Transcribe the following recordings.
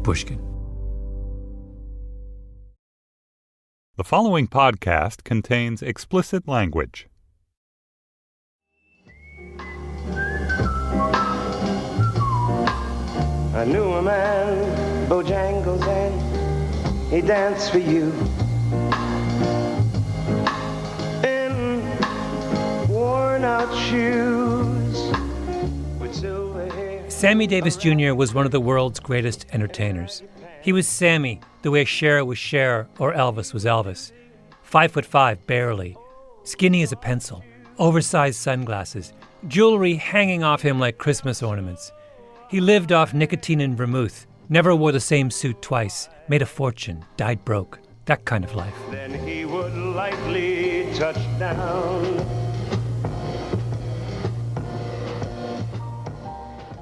Pushkin. The following podcast contains explicit language. I knew a man, Bojangles, and he danced for you in worn-out shoes with silver hair. Sammy Davis Jr. was one of the world's greatest entertainers. He was Sammy, the way Cher was Cher or Elvis was Elvis. 5'5", barely, skinny as a pencil, oversized sunglasses, jewelry hanging off him like Christmas ornaments. He lived off nicotine and vermouth, never wore the same suit twice, made a fortune, died broke, that kind of life. Then he would lightly touch down.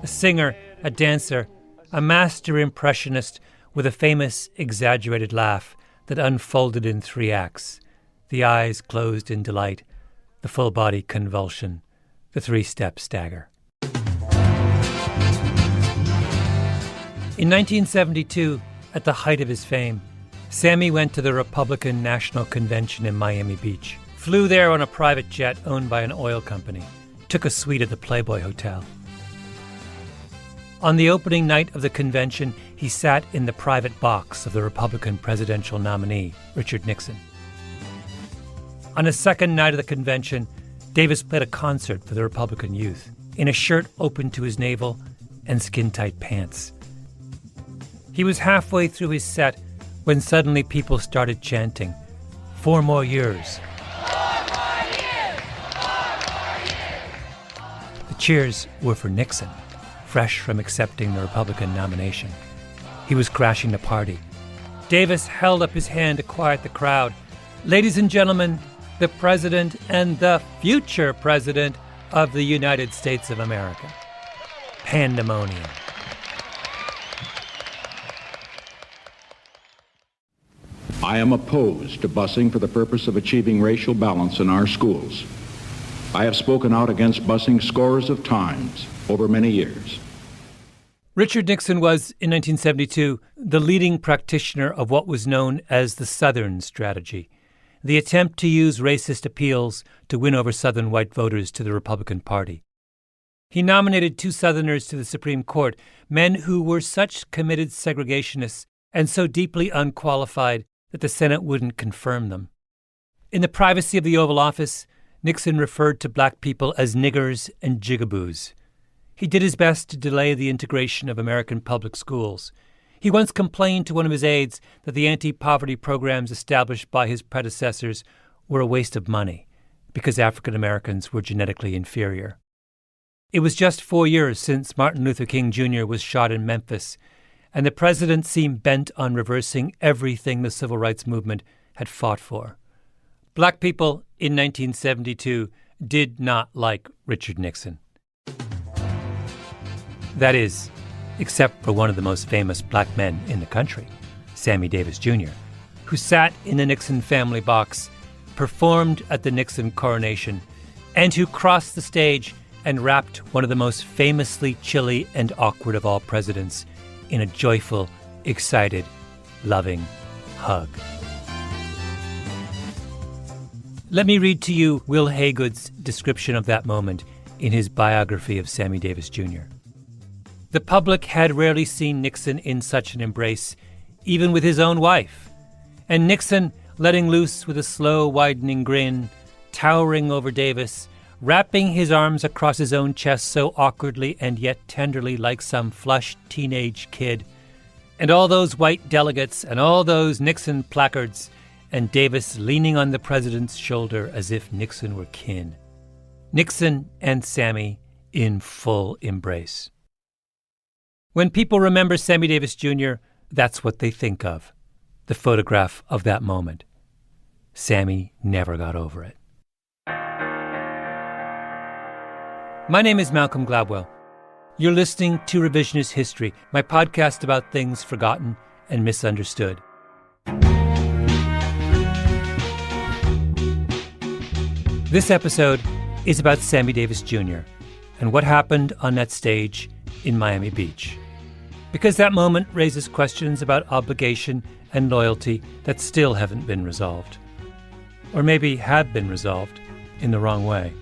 A singer, a dancer, a master impressionist with a famous, exaggerated laugh that unfolded in 3 acts. The eyes closed in delight, the full body convulsion, the 3-step stagger. In 1972, at the height of his fame, Sammy went to the Republican National Convention in Miami Beach, flew there on a private jet owned by an oil company, took a suite at the Playboy Hotel. On the opening night of the convention, he sat in the private box of the Republican presidential nominee, Richard Nixon. On his second night of the convention, Davis played a concert for the Republican youth in a shirt open to his navel and skin-tight pants. He was halfway through his set when suddenly people started chanting, 4 more years. 4 more years! 4 more years! The cheers were for Nixon, fresh from accepting the Republican nomination. He was crashing the party. Davis held up his hand to quiet the crowd. Ladies and gentlemen, the President and the future President of the United States of America. Pandemonium. I am opposed to busing for the purpose of achieving racial balance in our schools. I have spoken out against busing scores of times over many years. Richard Nixon was, in 1972, the leading practitioner of what was known as the Southern strategy, the attempt to use racist appeals to win over Southern white voters to the Republican Party. He nominated 2 Southerners to the Supreme Court, men who were such committed segregationists and so deeply unqualified that the Senate wouldn't confirm them. In the privacy of the Oval Office, Nixon referred to black people as niggers and jigaboos. He did his best to delay the integration of American public schools. He once complained to one of his aides that the anti-poverty programs established by his predecessors were a waste of money because African Americans were genetically inferior. It was just 4 years since Martin Luther King Jr. was shot in Memphis, and the president seemed bent on reversing everything the civil rights movement had fought for. Black people in 1972 did not like Richard Nixon. That is, except for one of the most famous black men in the country, Sammy Davis Jr., who sat in the Nixon family box, performed at the Nixon coronation, and who crossed the stage and wrapped one of the most famously chilly and awkward of all presidents in a joyful, excited, loving hug. Let me read to you Will Haygood's description of that moment in his biography of Sammy Davis Jr. The public had rarely seen Nixon in such an embrace, even with his own wife. And Nixon, letting loose with a slow, widening grin, towering over Davis, wrapping his arms across his own chest so awkwardly and yet tenderly like some flushed teenage kid. And all those white delegates and all those Nixon placards, and Davis leaning on the president's shoulder as if Nixon were kin. Nixon and Sammy in full embrace. When people remember Sammy Davis Jr., that's what they think of, the photograph of that moment. Sammy never got over it. My name is Malcolm Gladwell. You're listening to Revisionist History, my podcast about things forgotten and misunderstood. This episode is about Sammy Davis Jr. and what happened on that stage in Miami Beach. Because that moment raises questions about obligation and loyalty that still haven't been resolved. Or maybe have been resolved in the wrong way.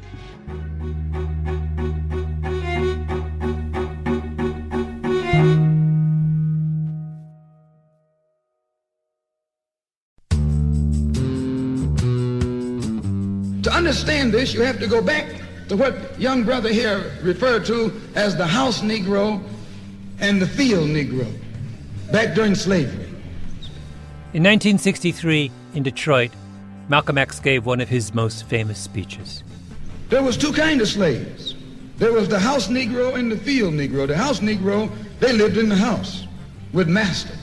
To understand this, you have to go back to what young brother here referred to as the house Negro and the field Negro, back during slavery. In 1963, in Detroit, Malcolm X gave one of his most famous speeches. There was two kinds of slaves. There was the house Negro and the field Negro. The house Negro, they lived in the house with master.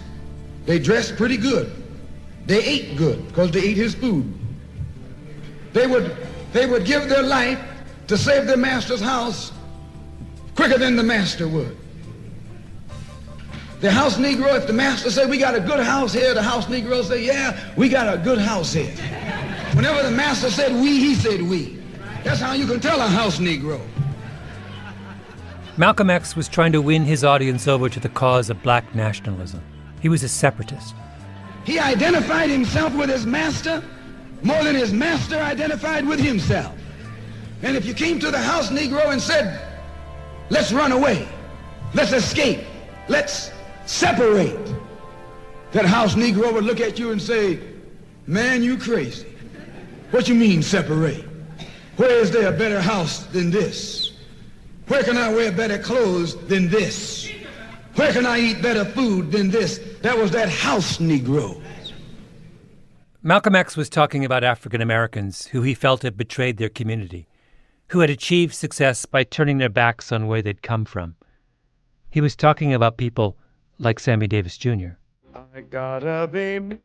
They dressed pretty good. They ate good because they ate his food. They would give their life to save their master's house quicker than the master would. The house Negro, if the master said, we got a good house here, the house Negro say, yeah, we got a good house here. Whenever the master said we, he said we. That's how you can tell a house Negro. Malcolm X was trying to win his audience over to the cause of black nationalism. He was a separatist. He identified himself with his master more than his master identified with himself. And if you came to the house Negro and said, let's run away, let's escape, let's separate, that house Negro would look at you and say, man, you crazy. What you mean separate? Where is there a better house than this? Where can I wear better clothes than this? Where can I eat better food than this? That was that house Negro. Malcolm X was talking about African Americans who he felt had betrayed their community, who had achieved success by turning their backs on where they'd come from. He was talking about people like Sammy Davis Jr. I gotta be...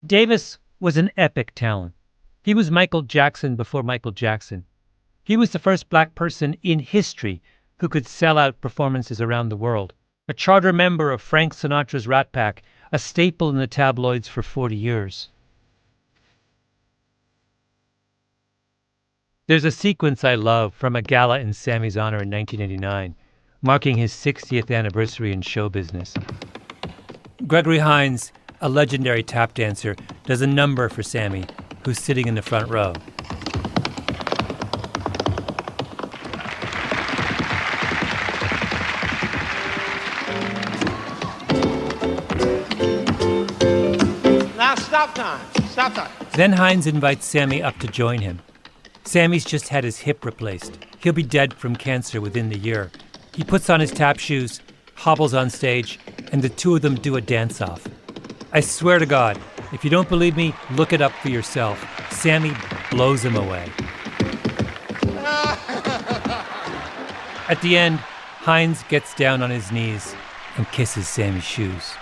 Davis was an epic talent. He was Michael Jackson before Michael Jackson. He was the first black person in history who could sell out performances around the world. A charter member of Frank Sinatra's Rat Pack, a staple in the tabloids for 40 years. There's a sequence I love from a gala in Sammy's honor in 1989, marking his 60th anniversary in show business. Gregory Hines, a legendary tap dancer, does a number for Sammy, who's sitting in the front row. Now stop time. Stop time. Then Hines invites Sammy up to join him. Sammy's just had his hip replaced. He'll be dead from cancer within the year. He puts on his tap shoes, hobbles on stage, and the two of them do a dance-off. I swear to God, if you don't believe me, look it up for yourself. Sammy blows him away. At the end, Hines gets down on his knees and kisses Sammy's shoes.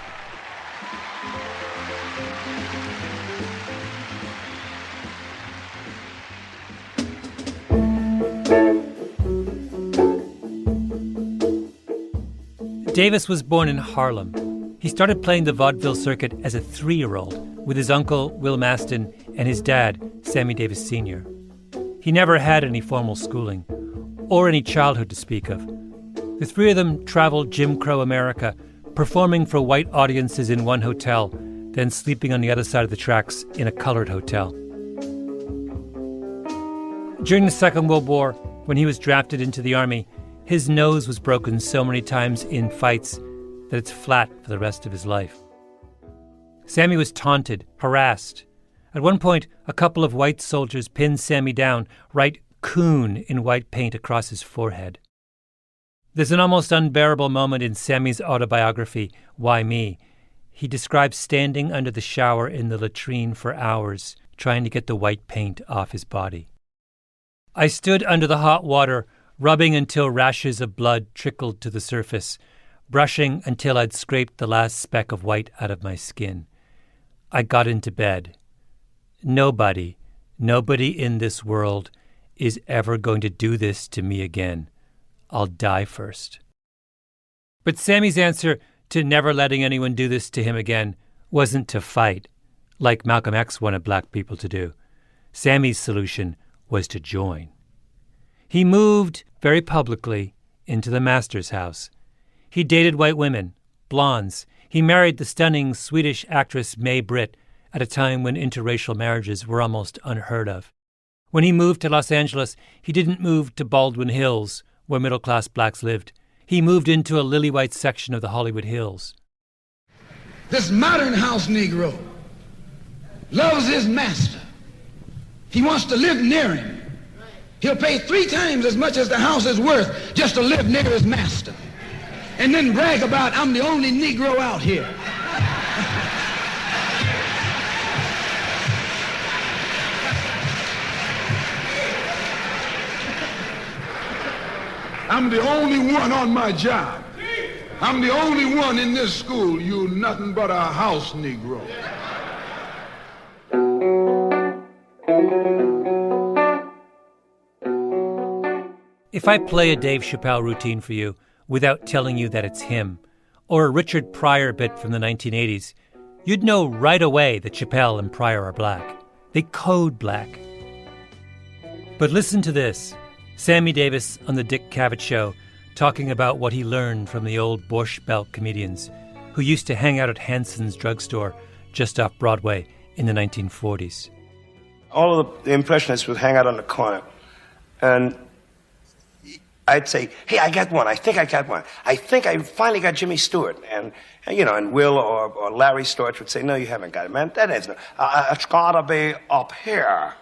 Davis was born in Harlem. He started playing the vaudeville circuit as a 3-year-old with his uncle, Will Maston, and his dad, Sammy Davis Sr. He never had any formal schooling or any childhood to speak of. The three of them traveled Jim Crow America, performing for white audiences in one hotel, then sleeping on the other side of the tracks in a colored hotel. During the Second World War, when he was drafted into the Army, his nose was broken so many times in fights that it's flat for the rest of his life. Sammy was taunted, harassed. At one point, a couple of white soldiers pinned Sammy down, write "coon" in white paint across his forehead. There's an almost unbearable moment in Sammy's autobiography, Why Me? He describes standing under the shower in the latrine for hours, trying to get the white paint off his body. I stood under the hot water, rubbing until rashes of blood trickled to the surface, brushing until I'd scraped the last speck of white out of my skin. I got into bed. Nobody in this world is ever going to do this to me again. I'll die first. But Sammy's answer to never letting anyone do this to him again wasn't to fight, like Malcolm X wanted black people to do. Sammy's solution was to join. He moved very publicly into the master's house. He dated white women, blondes. He married the stunning Swedish actress May Britt at a time when interracial marriages were almost unheard of. When he moved to Los Angeles, he didn't move to Baldwin Hills, where middle-class blacks lived. He moved into a lily-white section of the Hollywood Hills. This modern house Negro loves his master. He wants to live near him. He'll pay 3 times as much as the house is worth just to live near his master. And then brag about, I'm the only Negro out here. I'm the only one on my job. I'm the only one in this school. You nothing but a house Negro. If I play a Dave Chappelle routine for you without telling you that it's him, or a Richard Pryor bit from the 1980s, you'd know right away that Chappelle and Pryor are black. They code black. But listen to this. Sammy Davis on the Dick Cavett Show talking about what he learned from the old Borscht Belt comedians who used to hang out at Hanson's drugstore just off Broadway in the 1940s. All of the Impressionists would hang out on the corner, and I'd say, hey, I got one. I think I got one. I think I finally got Jimmy Stewart. And Will or Larry Storch would say, no, you haven't got it, man. That isn't. It's got to be up here.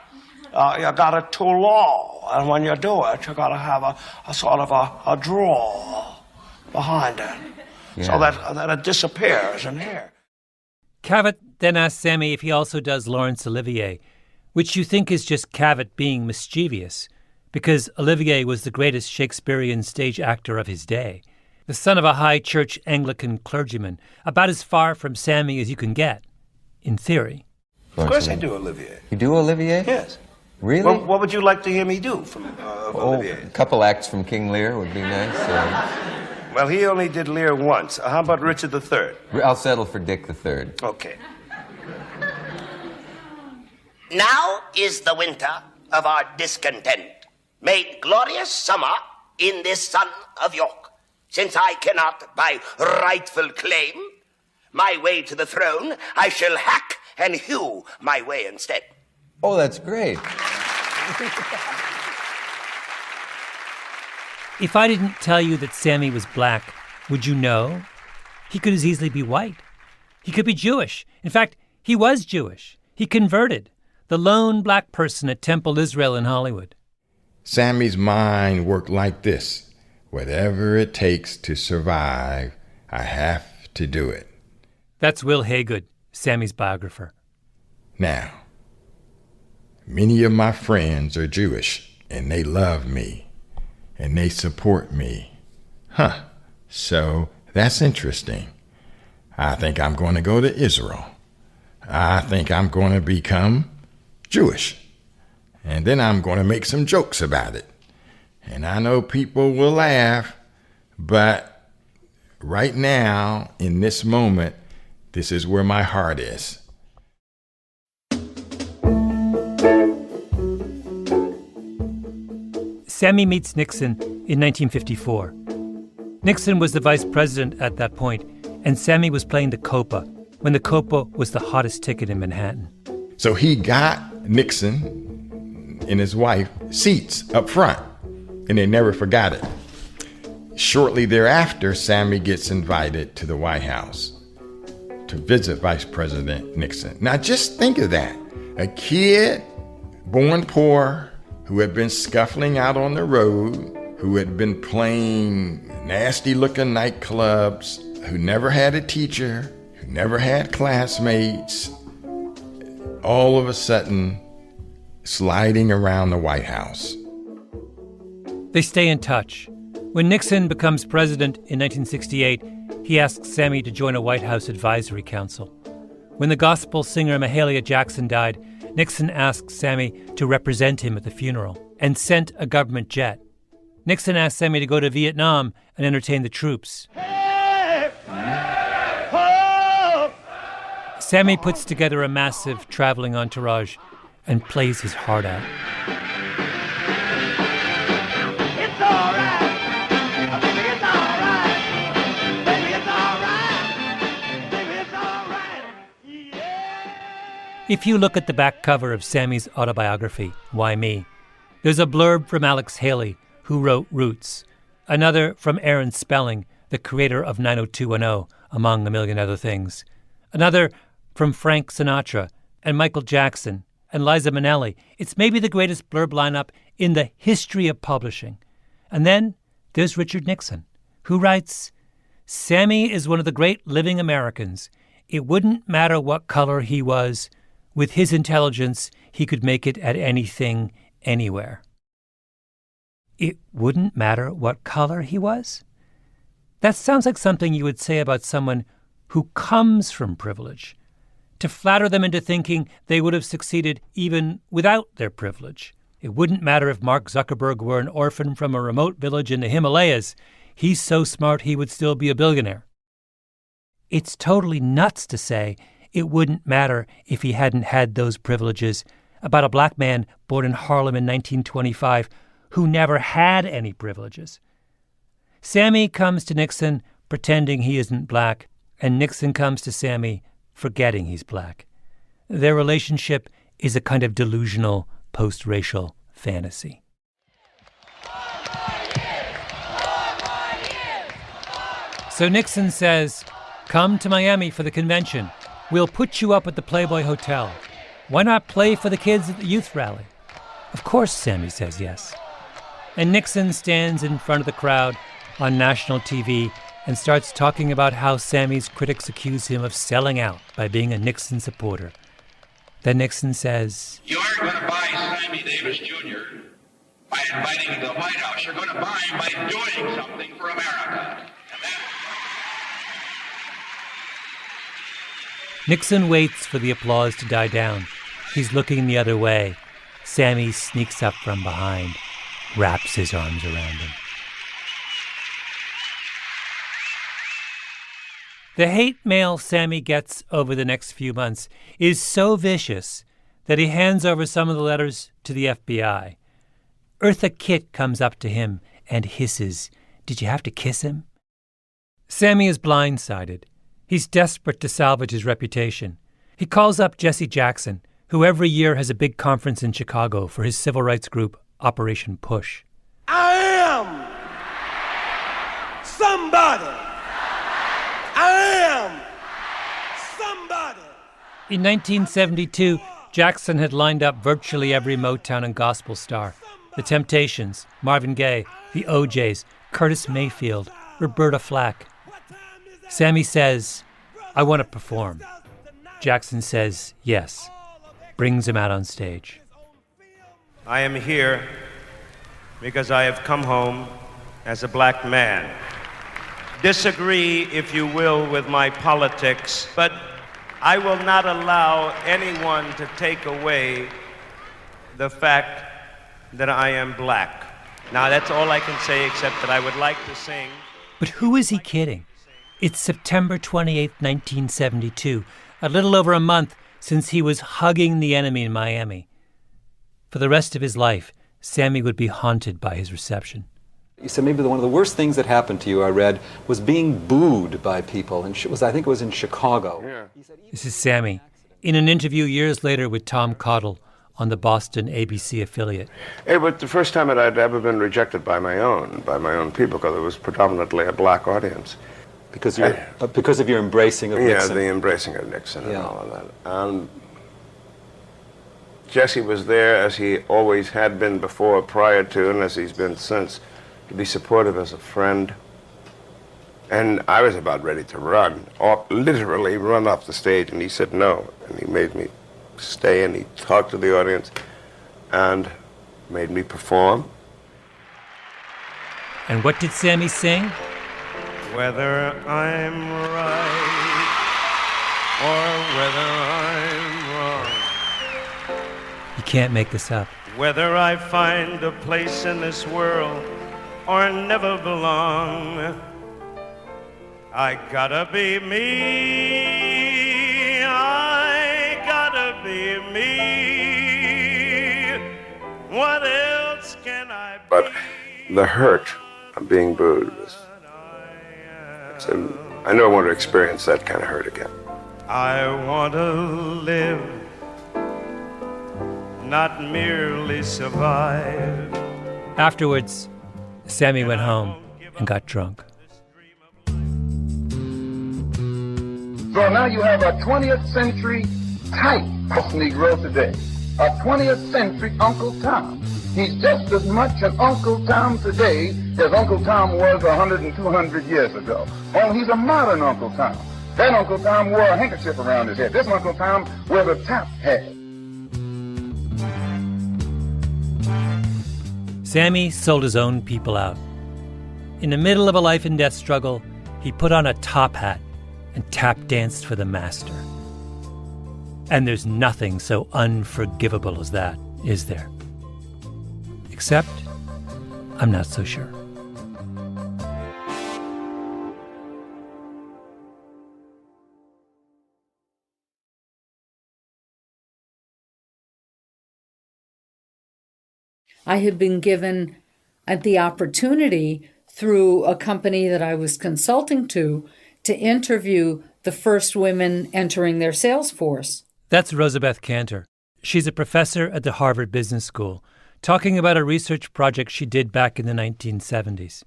You got it too low. And when you do it, you got to have a sort of a drawer behind it. Yeah. So that it disappears in here. Cavett then asked Sammy if he also does Laurence Olivier, which you think is just Cavett being mischievous, because Olivier was the greatest Shakespearean stage actor of his day, the son of a high church Anglican clergyman, about as far from Sammy as you can get, in theory. Of course I do Olivier. You do Olivier? Yes. Really? Well, what would you like to hear me do from Olivier? A couple acts from King Lear would be nice. Well, he only did Lear once. How about Richard III? I'll settle for Dick III. Okay. Now is the winter of our discontent, made glorious summer in this son of York, since I cannot by rightful claim my way to the throne, I shall hack and hew my way instead. Oh, that's great. If I didn't tell you that Sammy was black, would you know? He could as easily be white. He could be Jewish. In fact, he was Jewish. He converted. The lone black person at Temple Israel in Hollywood. Sammy's mind worked like this. Whatever it takes to survive, I have to do it. That's Will Haygood, Sammy's biographer. Now, many of my friends are Jewish, and they love me, and they support me. So that's interesting. I think I'm going to go to Israel. I think I'm going to become Jewish. And then I'm going to make some jokes about it. And I know people will laugh, but right now, in this moment, this is where my heart is. Sammy meets Nixon in 1954. Nixon was the vice president at that point, and Sammy was playing the Copa when the Copa was the hottest ticket in Manhattan. So he got Nixon and his wife seats up front, and they never forgot it. Shortly thereafter, Sammy gets invited to the White House to visit Vice President Nixon. Now just think of that. A kid born poor who had been scuffling out on the road, who had been playing nasty-looking nightclubs, who never had a teacher, who never had classmates, all of a sudden sliding around the White House. They stay in touch. When Nixon becomes president in 1968, he asks Sammy to join a White House advisory council. When the gospel singer Mahalia Jackson died, Nixon asked Sammy to represent him at the funeral and sent a government jet. Nixon asked Sammy to go to Vietnam and entertain the troops. Sammy puts together a massive traveling entourage and plays his heart out. If you look at the back cover of Sammy's autobiography, Why Me?, there's a blurb from Alex Haley, who wrote Roots, another from Aaron Spelling, the creator of 90210, among a million other things, another from Frank Sinatra and Michael Jackson and Liza Minnelli. It's maybe the greatest blurb lineup in the history of publishing. And then there's Richard Nixon, who writes, Sammy is one of the great living Americans. It wouldn't matter what color he was. With his intelligence, he could make it at anything, anywhere. It wouldn't matter what color he was? That sounds like something you would say about someone who comes from privilege, to flatter them into thinking they would have succeeded even without their privilege. It wouldn't matter if Mark Zuckerberg were an orphan from a remote village in the Himalayas. He's so smart he would still be a billionaire. It's totally nuts to say it wouldn't matter if he hadn't had those privileges about a black man born in Harlem in 1925 who never had any privileges. Sammy comes to Nixon pretending he isn't black, and Nixon comes to Sammy forgetting he's black. Their relationship is a kind of delusional post-racial fantasy. So Nixon says, come to Miami for the convention. We'll put you up at the Playboy Hotel. Why not play for the kids at the youth rally? Of course, Sammy says yes. And Nixon stands in front of the crowd on national TV and starts talking about how Sammy's critics accuse him of selling out by being a Nixon supporter. Then Nixon says, You aren't going to buy Sammy Davis Jr. by inviting him to the White House. You're going to buy him by doing something for America. Nixon waits for the applause to die down. He's looking the other way. Sammy sneaks up from behind, wraps his arms around him. The hate mail Sammy gets over the next few months is so vicious that he hands over some of the letters to the FBI. Eartha Kitt comes up to him and hisses, Did you have to kiss him? Sammy is blindsided. He's desperate to salvage his reputation. He calls up Jesse Jackson, who every year has a big conference in Chicago for his civil rights group, Operation Push. I am somebody. I am somebody. In 1972, Jackson had lined up virtually every Motown and gospel star. The Temptations, Marvin Gaye, the OJs, Curtis Mayfield, Roberta Flack. Sammy says, I want to perform. Jackson says, yes. Brings him out on stage. I am here because I have come home as a black man. Disagree, if you will, with my politics, but I will not allow anyone to take away the fact that I am black. Now, that's all I can say, except that I would like to sing. But who is he kidding? It's September 28, 1972, a little over a month since he was hugging the enemy in Miami. For the rest of his life, Sammy would be haunted by his reception. You said maybe one of the worst things that happened to you, I read, was being booed by people. And I think it was in Chicago. Yeah. This is Sammy, in an interview years later with Tom Cottle on the Boston ABC affiliate. It was the first time that I'd ever been rejected by my own people, because it was predominantly a black audience. Because of your embracing of Nixon. Yeah, the embracing of Nixon and all of that. Jesse was there, as he always had been before, prior to, and as he's been since, to be supportive as a friend. And I was about ready to run, or literally run off the stage, and he said no. And he made me stay, and he talked to the audience, and made me perform. And what did Sammy sing? Whether I'm right or whether I'm wrong. You can't make this up. Whether I find a place in this world or never belong, I gotta be me. I gotta be me. What else can I be? But the hurt of being booed was... I never want to experience that kind of hurt again. I want to live not merely survive. Afterwards, Sammy went home and got drunk. So now you have a 20th century type of Negro today. A 20th century Uncle Tom. He's just as much an Uncle Tom today as Uncle Tom was 100 and 200 years ago. Only he's a modern Uncle Tom. That Uncle Tom wore a handkerchief around his head. This Uncle Tom wears a top hat. Sammy sold his own people out. In the middle of a life and death struggle, he put on a top hat and tap danced for the master. And there's nothing so unforgivable as that, is there? Except, I'm not so sure. I had been given the opportunity through a company that I was consulting to interview the first women entering their sales force. That's Rosabeth Cantor. She's a professor at the Harvard Business School, talking about a research project she did back in the 1970s.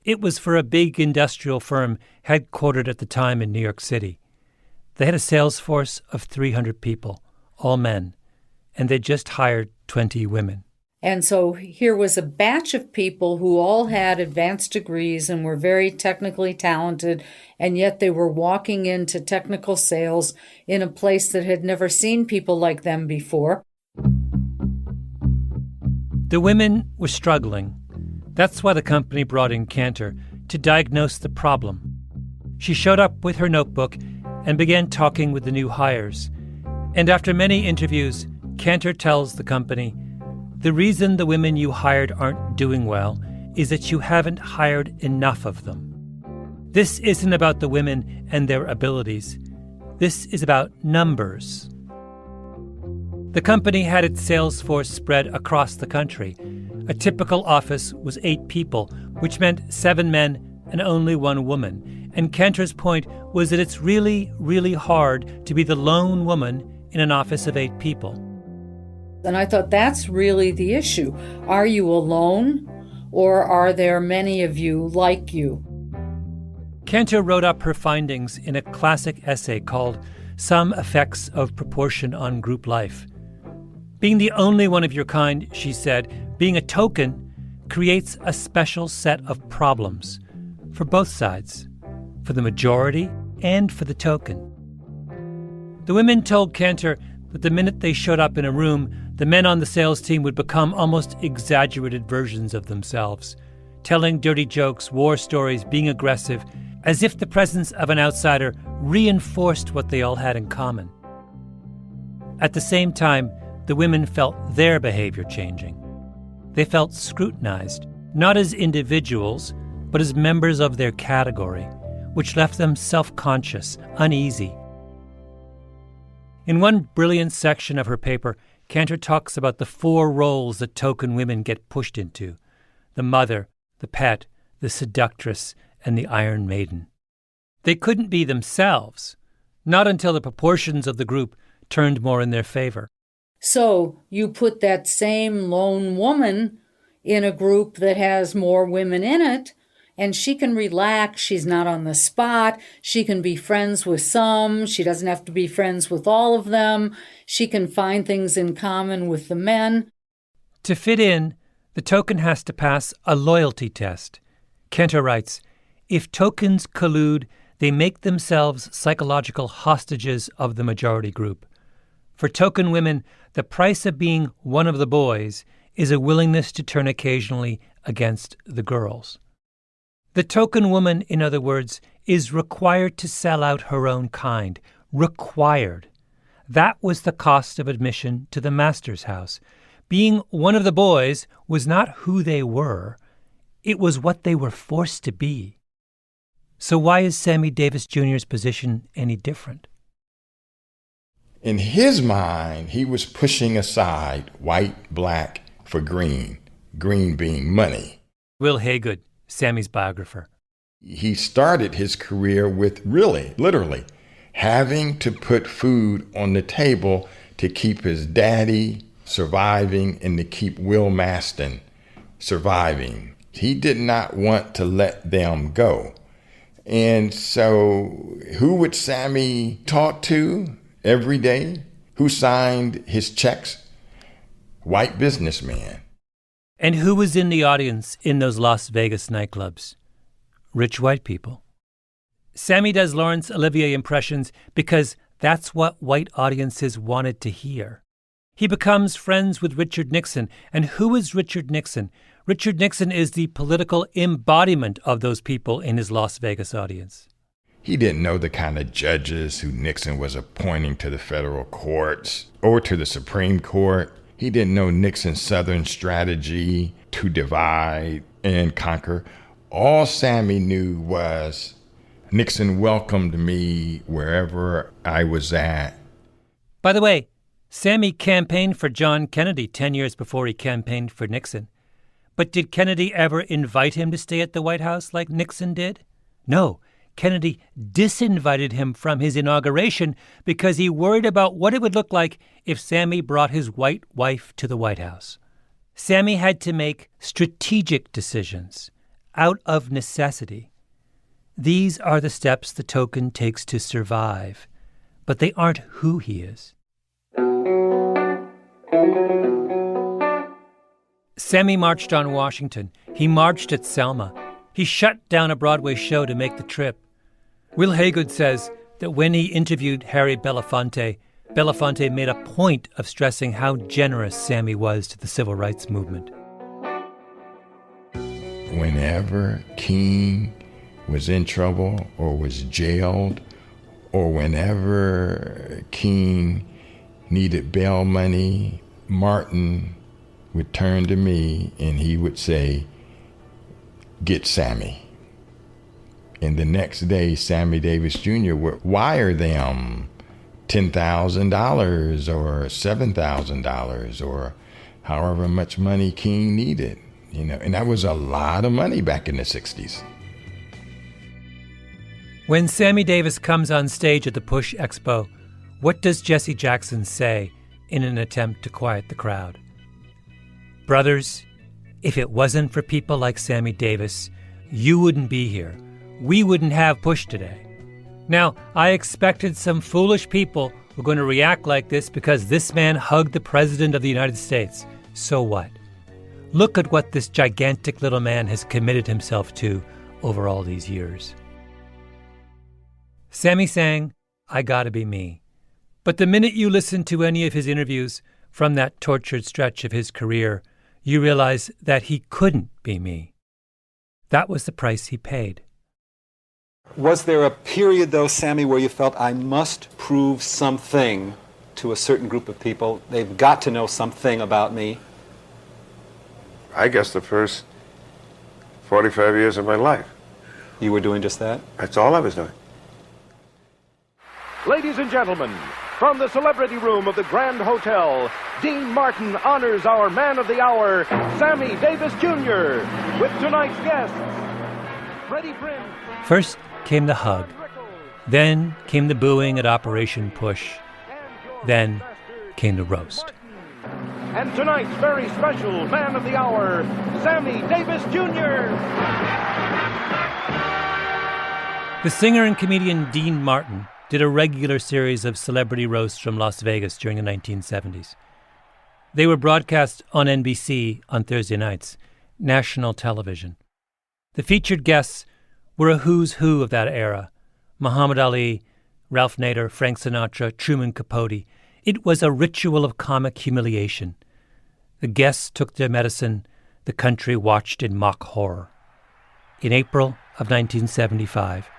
It was for a big industrial firm headquartered at the time in New York City. They had a sales force of 300 people, all men, and they just hired 20 women. And so here was a batch of people who all had advanced degrees and were very technically talented, and yet they were walking into technical sales in a place that had never seen people like them before. The women were struggling. That's why the company brought in Cantor to diagnose the problem. She showed up with her notebook and began talking with the new hires. And after many interviews, Cantor tells the company, "The reason the women you hired aren't doing well is that you haven't hired enough of them. This isn't about the women and their abilities. This is about numbers." The company had its sales force spread across the country. A typical office was 8 people, which meant 7 men and only 1 woman. And Cantor's point was that it's really, really hard to be the lone woman in an office of 8 people. And I thought, that's really the issue. Are you alone, or are there many of you like you? Cantor wrote up her findings in a classic essay called Some Effects of Proportion on Group Life. Being the only one of your kind, she said, being a token, creates a special set of problems for both sides, for the majority and for the token. The women told Cantor that the minute they showed up in a room, the men on the sales team would become almost exaggerated versions of themselves, telling dirty jokes, war stories, being aggressive, as if the presence of an outsider reinforced what they all had in common. At the same time, the women felt their behavior changing. They felt scrutinized, not as individuals, but as members of their category, which left them self-conscious, uneasy. In one brilliant section of her paper, Cantor talks about the 4 roles that token women get pushed into: the mother, the pet, the seductress, and the Iron Maiden. They couldn't be themselves, not until the proportions of the group turned more in their favor. So you put that same lone woman in a group that has more women in it, and she can relax. She's not on the spot. She can be friends with some. She doesn't have to be friends with all of them. She can find things in common with the men. To fit in, the token has to pass a loyalty test. Cantor writes, "If tokens collude, they make themselves psychological hostages of the majority group. For token women, the price of being one of the boys is a willingness to turn occasionally against the girls." The token woman, in other words, is required to sell out her own kind. Required. That was the cost of admission to the master's house. Being one of the boys was not who they were. It was what they were forced to be. So why is Sammy Davis Jr.'s position any different? In his mind, he was pushing aside white, black for green, green being money. Will Haygood, Sammy's biographer. He started his career with really, literally, having to put food on the table to keep his daddy surviving and to keep Will Maston surviving. He did not want to let them go. And so who would Sammy talk to every day? Who signed his checks? White businessman. And who was in the audience in those Las Vegas nightclubs? Rich white people. Sammy does Laurence Olivier impressions because that's what white audiences wanted to hear. He becomes friends with Richard Nixon. And who is Richard Nixon? Richard Nixon is the political embodiment of those people in his Las Vegas audience. He didn't know the kind of judges who Nixon was appointing to the federal courts or to the Supreme Court. He didn't know Nixon's Southern strategy to divide and conquer. All Sammy knew was Nixon welcomed me wherever I was at. By the way, Sammy campaigned for John Kennedy 10 years before he campaigned for Nixon. But did Kennedy ever invite him to stay at the White House like Nixon did? No. Kennedy disinvited him from his inauguration because he worried about what it would look like if Sammy brought his white wife to the White House. Sammy had to make strategic decisions out of necessity. These are the steps the token takes to survive, but they aren't who he is. Sammy marched on Washington. He marched at Selma. He shut down a Broadway show to make the trip. Will Haygood says that when he interviewed Harry Belafonte, Belafonte made a point of stressing how generous Sammy was to the civil rights movement. Whenever King was in trouble or was jailed, or whenever King needed bail money, Martin would turn to me and he would say, "Get Sammy." And the next day, Sammy Davis Jr. would wire them $10,000 or $7,000 or however much money King needed, and that was a lot of money back in the 60s. When Sammy Davis comes on stage at the Push Expo, what does Jesse Jackson say in an attempt to quiet the crowd? Brothers, if it wasn't for people like Sammy Davis, you wouldn't be here. We wouldn't have Push today. Now, I expected some foolish people were going to react like this because this man hugged the President of the United States. So what? Look at what this gigantic little man has committed himself to over all these years. Sammy sang, "I Gotta Be Me." But the minute you listen to any of his interviews from that tortured stretch of his career, you realize that he couldn't be me. That was the price he paid. Was there a period, though, Sammy, where you felt, I must prove something to a certain group of people? They've got to know something about me. I guess the first 45 years of my life. You were doing just that? That's all I was doing. Ladies and gentlemen, from the celebrity room of the Grand Hotel, Dean Martin honors our man of the hour, Sammy Davis Jr., with tonight's guests, Freddie Prinze. First came the hug. Then came the booing at Operation Push. Then came the roast. And tonight's very special man of the hour, Sammy Davis Jr. The singer and comedian Dean Martin did a regular series of celebrity roasts from Las Vegas during the 1970s. They were broadcast on NBC on Thursday nights, national television. The featured guests were a who's who of that era: Muhammad Ali, Ralph Nader, Frank Sinatra, Truman Capote. It was a ritual of comic humiliation. The guests took their medicine. The country watched in mock horror. In April of 1975,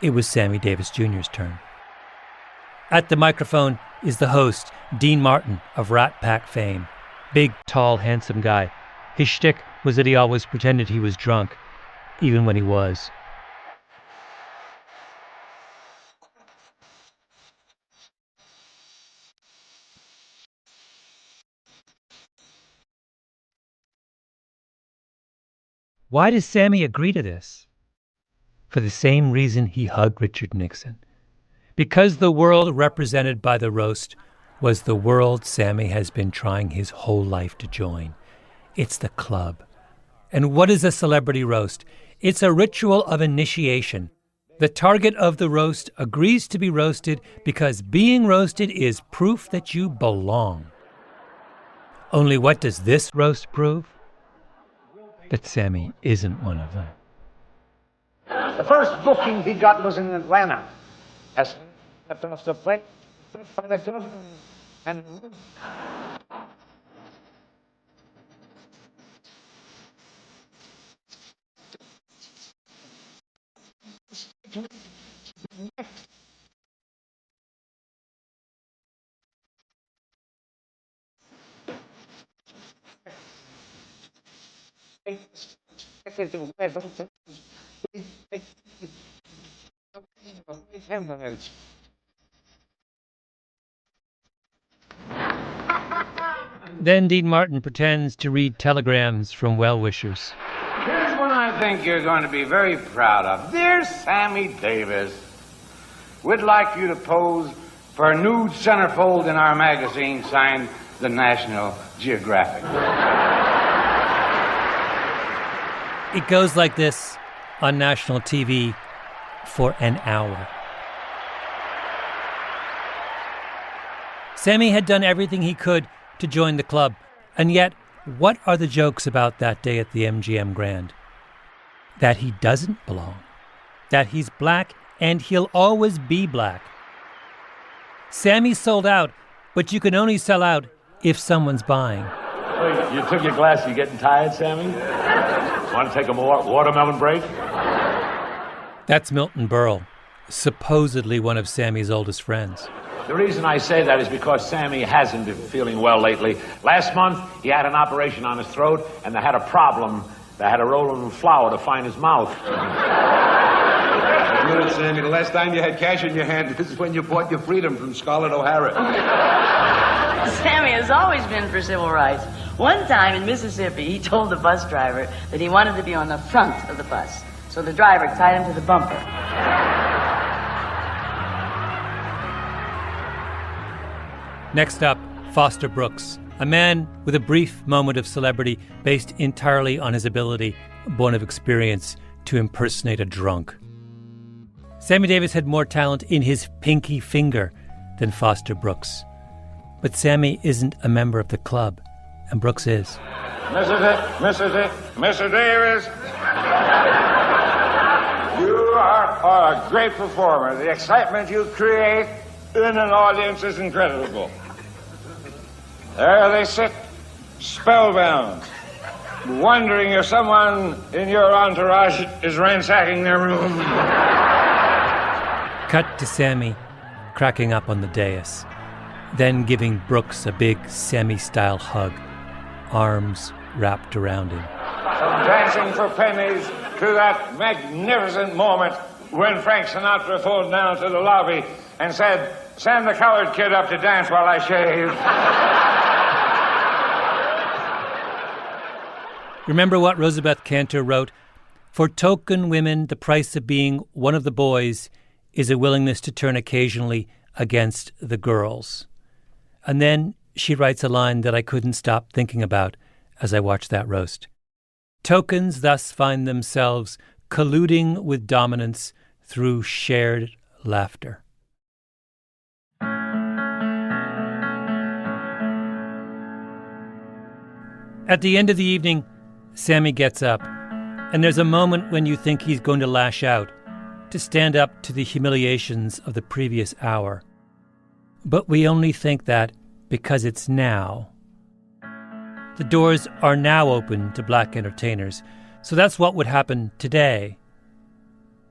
it was Sammy Davis Jr.'s turn. At the microphone is the host, Dean Martin of Rat Pack fame. Big, tall, handsome guy. His shtick was that he always pretended he was drunk, even when he was. Why does Sammy agree to this? For the same reason he hugged Richard Nixon. Because the world represented by the roast was the world Sammy has been trying his whole life to join. It's the club. And what is a celebrity roast? It's a ritual of initiation. The target of the roast agrees to be roasted because being roasted is proof that you belong. Only what does this roast prove? That Sammy isn't one of them. The first booking he got was in Atlanta. As and Then Dean Martin pretends to read telegrams from well-wishers. Here's one I think you're going to be very proud of. Dear Sammy Davis, we'd like you to pose for a nude centerfold in our magazine signed the National Geographic. It goes like this on national TV for an hour. Sammy had done everything he could to join the club, and yet, what are the jokes about that day at the MGM Grand? That he doesn't belong. That he's black, and he'll always be black. Sammy sold out, but you can only sell out if someone's buying. Wait, you took your glass. You getting tired, Sammy? Want to take a watermelon break? That's Milton Berle, supposedly one of Sammy's oldest friends. The reason I say that is because Sammy hasn't been feeling well lately. Last month, he had an operation on his throat, and they had a problem. They had to roll him in flour to find his mouth. Admit it, Sammy, the last time you had cash in your hand, this is when you bought your freedom from Scarlett O'Hara. Sammy has always been for civil rights. One time in Mississippi, he told the bus driver that he wanted to be on the front of the bus. So the driver tied him to the bumper. Next up, Foster Brooks, a man with a brief moment of celebrity based entirely on his ability, born of experience, to impersonate a drunk. Sammy Davis had more talent in his pinky finger than Foster Brooks. But Sammy isn't a member of the club, and Brooks is. Mr. Davis, you are a great performer. The excitement you create in an audience is incredible. There they sit, spellbound, wondering if someone in your entourage is ransacking their room. Cut to Sammy cracking up on the dais, then giving Brooks a big Sammy-style hug, arms wrapped around him. Dancing for pennies to that magnificent moment when Frank Sinatra phoned down to the lobby and said, "Send the colored kid up to dance while I shave." Remember what Rosabeth Cantor wrote? For token women, the price of being one of the boys is a willingness to turn occasionally against the girls. And then she writes a line that I couldn't stop thinking about as I watched that roast. Tokens thus find themselves colluding with dominance through shared laughter. At the end of the evening, Sammy gets up, and there's a moment when you think he's going to lash out, to stand up to the humiliations of the previous hour. But we only think that because it's now. The doors are now open to black entertainers, so that's what would happen today.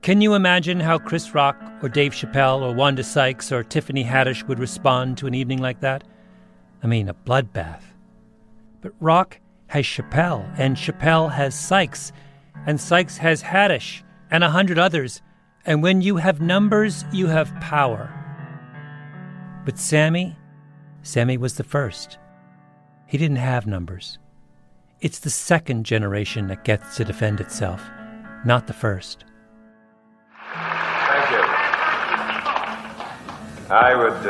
Can you imagine how Chris Rock or Dave Chappelle or Wanda Sykes or Tiffany Haddish would respond to an evening like that? I mean, a bloodbath. But Rock has Chappelle, and Chappelle has Sykes, and Sykes has Haddish, and 100 others. And when you have numbers, you have power. But Sammy was the first. He didn't have numbers. It's the second generation that gets to defend itself, not the first. Thank you. I would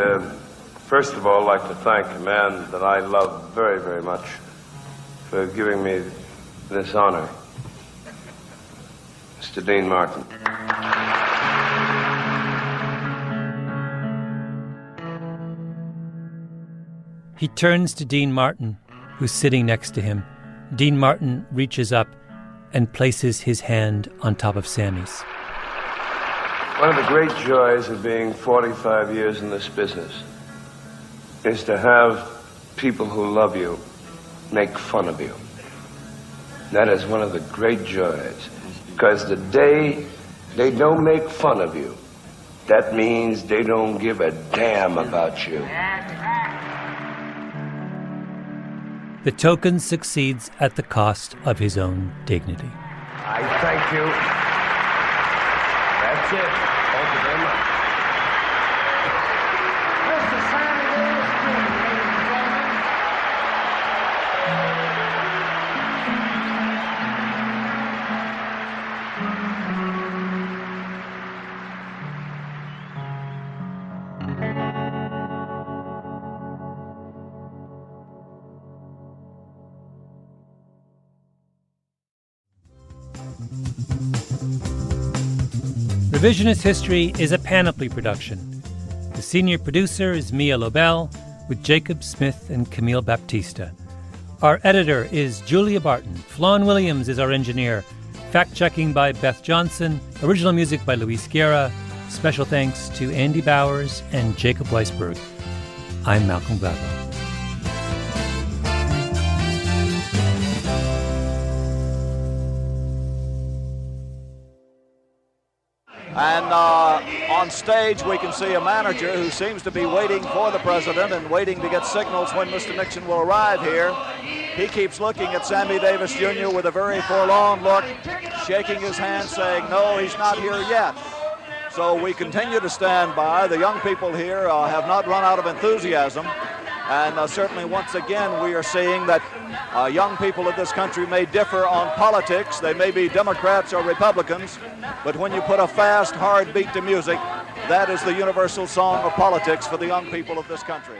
First of all, I'd like to thank a man that I love very, very much for giving me this honor, Mr. Dean Martin. He turns to Dean Martin, who's sitting next to him. Dean Martin reaches up and places his hand on top of Sammy's. One of the great joys of being 45 years in this business is to have people who love you make fun of you. That is one of the great joys, because the day they don't make fun of you, that means they don't give a damn about you. The token succeeds at the cost of his own dignity. I thank you. That's it. Thank you very much. Mr. Sammy Davis Jr., ladies and gentlemen. Revisionist History is a Panoply production. The senior producer is Mia Lobel, with Jacob Smith and Camille Baptista. Our editor is Julia Barton. Flawn Williams is our engineer. Fact-checking by Beth Johnson. Original music by Luis Guerra. Special thanks to Andy Bowers and Jacob Weisberg. I'm Malcolm Gladwell. And on stage, we can see a manager who seems to be waiting for the president and waiting to get signals when Mr. Nixon will arrive here. He keeps looking at Sammy Davis Jr. with a very forlorn look, shaking his hand, saying, no, he's not here yet. So we continue to stand by. The young people here have not run out of enthusiasm. And certainly, once again, we are seeing that young people of this country may differ on politics. They may be Democrats or Republicans, but when you put a fast, hard beat to music, that is the universal song of politics for the young people of this country.